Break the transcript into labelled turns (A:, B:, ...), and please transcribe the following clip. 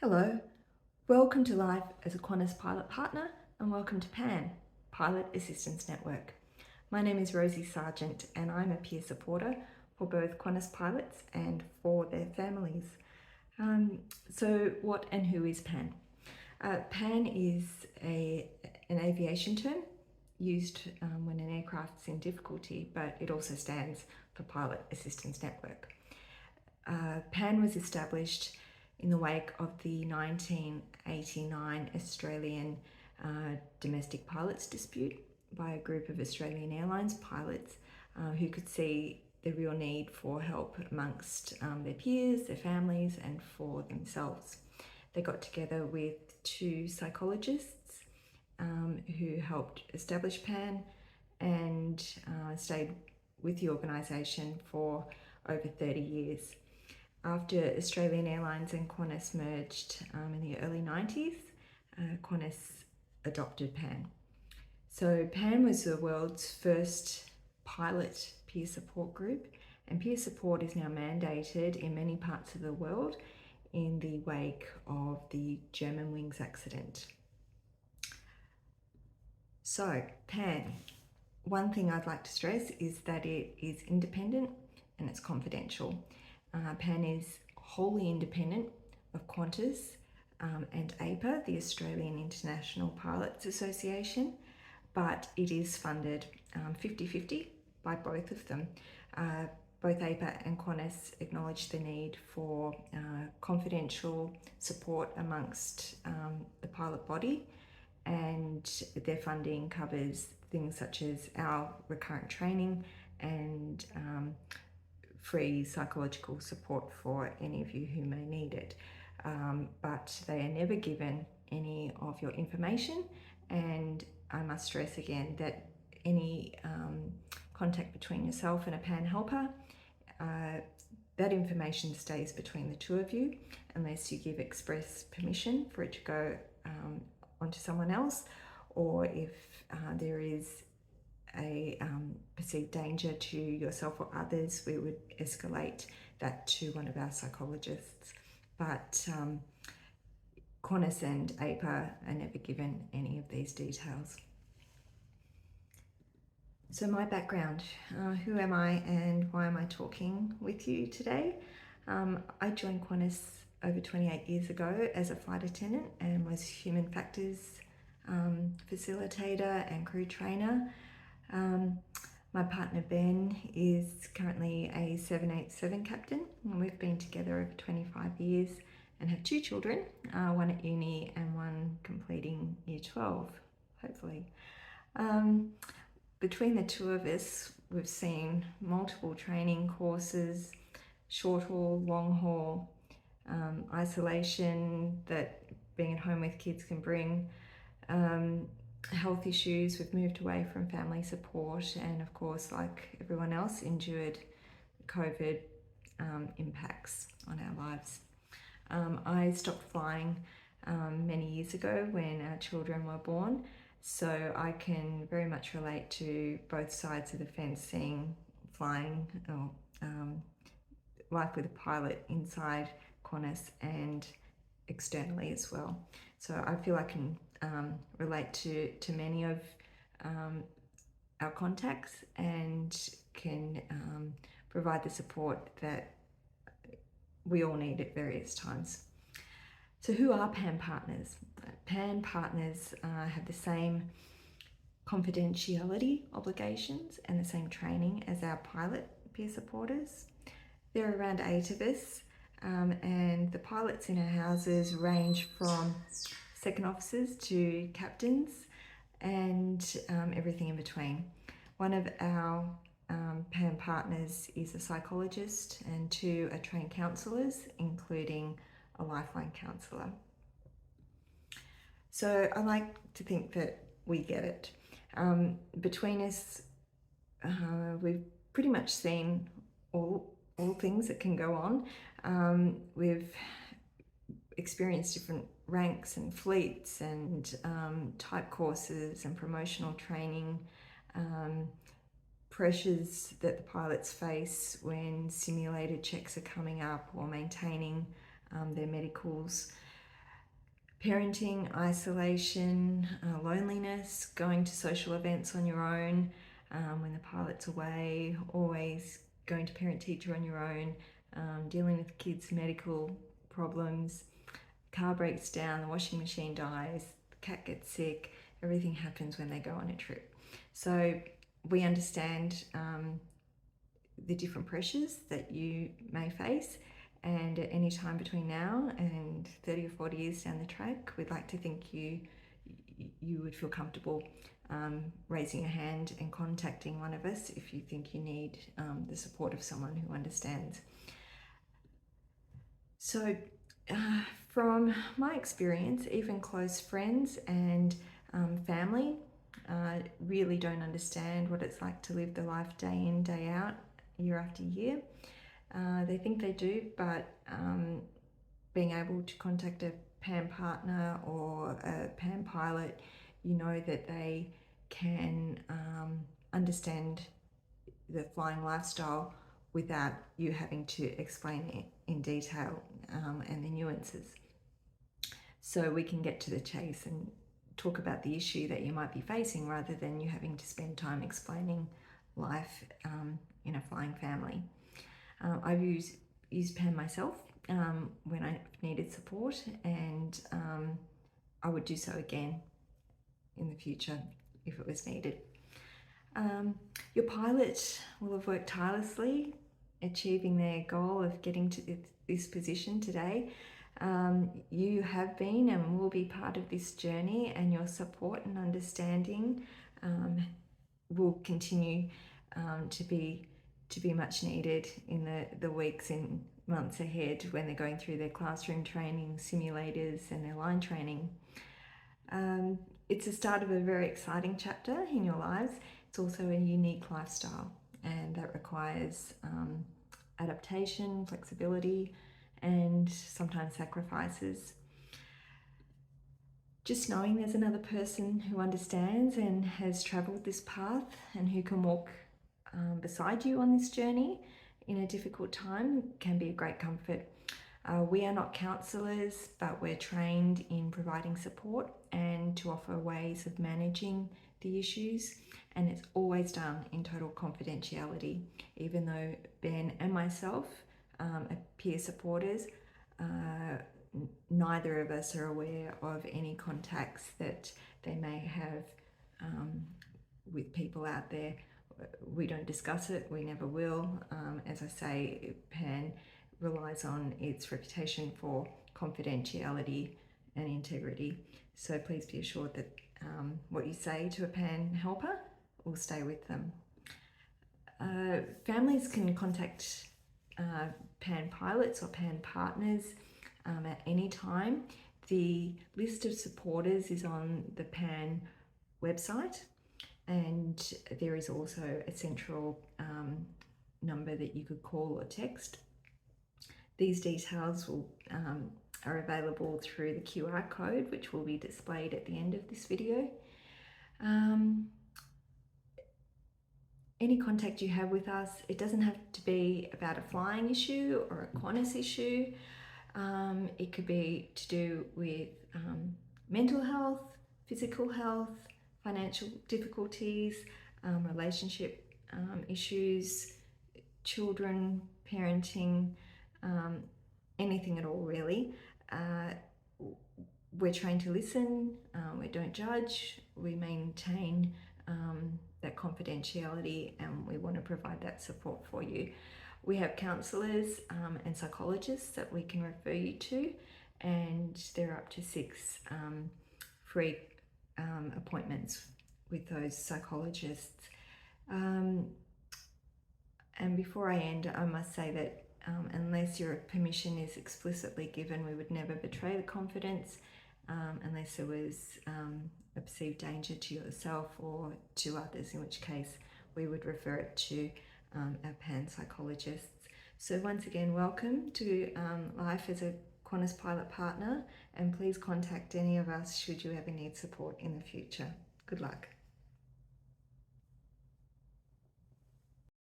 A: Hello, welcome to Life as a Qantas Pilot Partner and welcome to PAN, Pilot Assistance Network. My name is Rosie Sargent and I'm a peer supporter for both Qantas pilots and for their families. So what and who is PAN? PAN is an aviation term used when an aircraft is in difficulty, but it also stands for Pilot Assistance Network. PAN was established in the wake of the 1989 Australian domestic pilots dispute by a group of Australian Airlines pilots who could see the real need for help amongst their peers, their families, and for themselves. They got together with two psychologists who helped establish PAN and stayed with the organisation for over 30 years. After Australian Airlines and Qantas merged in the early 90s, Qantas adopted PAN. So PAN was the world's first pilot peer support group, and peer support is now mandated in many parts of the world in the wake of the Germanwings accident. So PAN, one thing I'd like to stress is that it is independent and it's confidential. PAN is wholly independent of Qantas and APA, the Australian International Pilots Association, but it is funded 50-50 by both of them. Both APA and Qantas acknowledge the need for confidential support amongst the pilot body, and their funding covers things such as our recurrent training and free psychological support for any of you who may need it. But they are never given any of your information, and I must stress again that any contact between yourself and a PAN helper, that information stays between the two of you unless you give express permission for it to go onto someone else, or if there is a perceived danger to yourself or others, we would escalate that to one of our psychologists. But Qantas and APA are never given any of these details. So my background, who am I and why am I talking with you today? I joined Qantas over 28 years ago as a flight attendant and was human factors facilitator and crew trainer. My partner Ben is currently a 787 captain, and we've been together over 25 years and have two children, one at uni and one completing year 12, hopefully. Between the two of us, we've seen multiple training courses, short haul, long haul, isolation that being at home with kids can bring, health issues. We've moved away from family support, and of course, like everyone else, endured COVID impacts on our lives. I stopped flying many years ago when our children were born, so I can very much relate to both sides of the fence, seeing flying or life with a pilot inside Qantas and externally as well. So I feel I can relate to many of our contacts and can provide the support that we all need at various times. So who are PAN partners? PAN partners have the same confidentiality obligations and the same training as our pilot peer supporters. There are around 8 of us, and the pilots in our houses range from second officers to captains and everything in between. One of our PAN partners is a psychologist and 2 are trained counsellors, including a lifeline counsellor. So I like to think that we get it. Between us, we've pretty much seen all things that can go on. We've experienced different ranks and fleets and type courses and promotional training, pressures that the pilots face when simulated checks are coming up or maintaining their medicals. parenting, isolation, loneliness, going to social events on your own when the pilot's away, always going to parent-teacher on your own, dealing with kids' medical problems, car breaks down, the washing machine dies, the cat gets sick, everything happens when they go on a trip. So we understand the different pressures that you may face, and at any time between now and 30 or 40 years down the track, we'd like to think you would feel comfortable raising a hand and contacting one of us if you think you need the support of someone who understands. So from my experience, even close friends and family really don't understand what it's like to live the life day in, day out, year after year. They think they do, but being able to contact a PAN partner or a PAN pilot, you know that they can understand the flying lifestyle without you having to explain it in detail and the nuances. So we can get to the chase and talk about the issue that you might be facing rather than you having to spend time explaining life in a flying family. I've used PAN myself when I needed support, and I would do so again in the future if it was needed. Your pilot will have worked tirelessly achieving their goal of getting to this position today. You have been and will be part of this journey, and your support and understanding will continue to be much needed in the weeks and months ahead when they're going through their classroom training, simulators and their line training. It's the start of a very exciting chapter in your lives. It's also a unique lifestyle, and that requires adaptation, flexibility, and sometimes sacrifices. Just knowing there's another person who understands and has travelled this path and who can walk beside you on this journey in a difficult time can be a great comfort. We are not counsellors, but we're trained in providing support and to offer ways of managing the issues, and it's always done in total confidentiality, even though Ben and myself are peer supporters. Neither of us are aware of any contacts that they may have with people out there. We don't discuss it, we never will. As I say, PAN relies on its reputation for confidentiality and integrity. So please be assured that what you say to a PAN helper will stay with them. Families can contact PAN pilots or PAN partners at any time. The list of supporters is on the PAN website, and there is also a central number that you could call or text. These details are available through the QR code, which will be displayed at the end of this video. Any contact you have with us, it doesn't have to be about a flying issue or a Qantas issue. It could be to do with mental health, physical health, financial difficulties, relationship issues, children, parenting, anything at all really. We're trained to listen, we don't judge, we maintain that confidentiality, and we want to provide that support for you. We have counsellors and psychologists that we can refer you to, and there are up to 6 free appointments with those psychologists. And before I end, I must say that unless your permission is explicitly given, we would never betray the confidence unless there was a perceived danger to yourself or to others, in which case we would refer it to our PAN psychologists. So once again, welcome to life as a Qantas pilot partner, and please contact any of us should you ever need support in the future. Good luck.